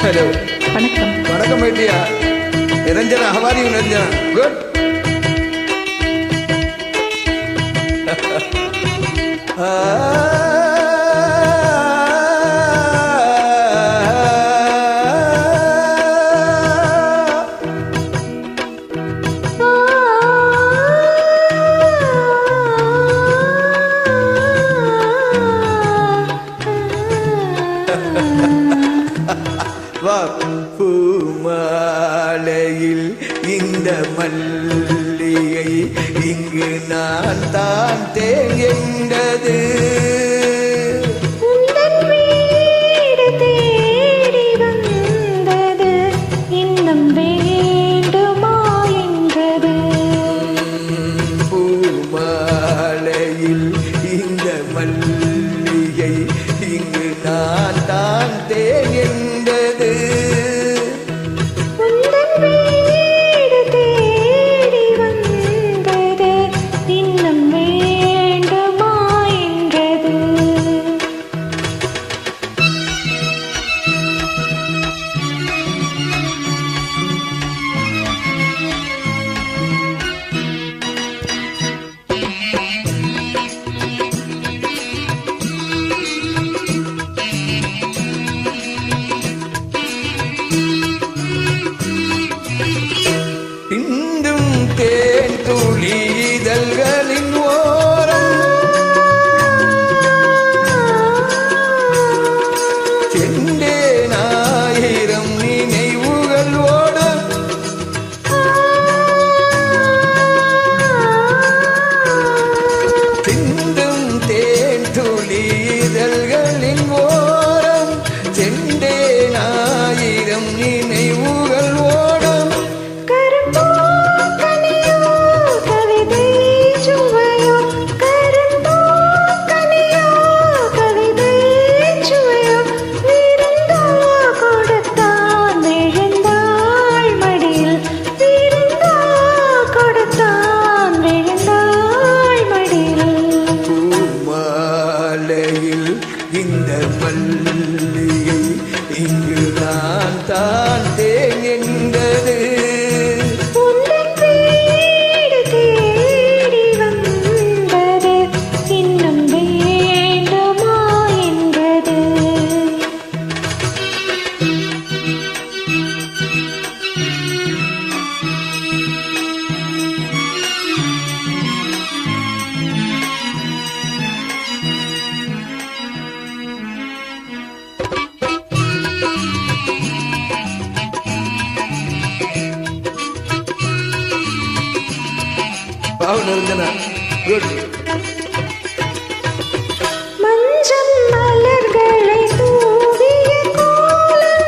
Hello, வணக்கம். வணக்கம் idea. Niranjana, how are you Niranjana? Good. பூமாலையில் இந்த மல்லிகை இங்கு நான் தான் தேய்ந்தது. பூமாலையில் இந்த மல்லிகை இங்கு நான் தான் தேய்ந்தது. பிந்தும் தேன் துளி இதழ்களின் ஓரம் சென்றேன் ஆயிரம் நினைவுகள் ஓடும். பிந்தும் தேன் துளி இதழ்களின் ஓரம் சென்றேன் ஆயிரம் நினைவுகள் ஓடும். இந்த மல்லிகை இங்கு நான் தான் தேய்ந்தது. இன்னும் வேண்டுமா என்றது. பாவ நிரஞ்சனா, குட். மஞ்சள் மலர்களை தூவிய கோலம்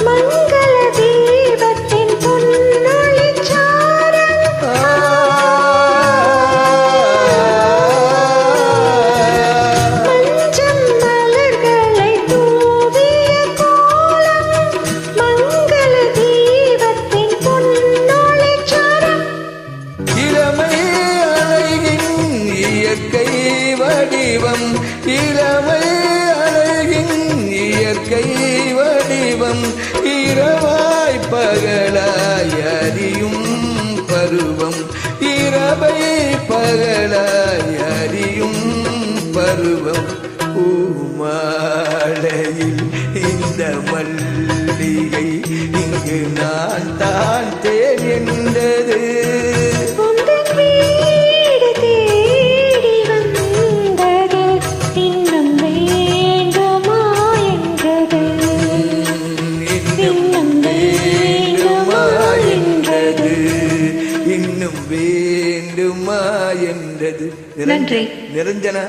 மங்கள தீபத்தின் பொன்னொளிச்சாரம் மஞ்சள் மலர்களை தூவிய கோலம் மங்கள தீபத்தின் பொன்னொளிச்சாரம் இளமை அழகின் இயற்கை வடிவம். இளமை அழகின் இயற்கை வடிவம். இரவாய் பகலாய் அறியும் பருவம். இரவை பகலாய் அறியும் பருவம். பூமாலையில் இந்த மல்லிகை இங்கு நான் தான் தேய்ந்தது. இன்னும் வேண்டுமா என்றது. இன்னும் வேண்டுமா என்றது. இன்னும் வேண்டுமா என்றது. நன்றி. நிரஞ்சனா.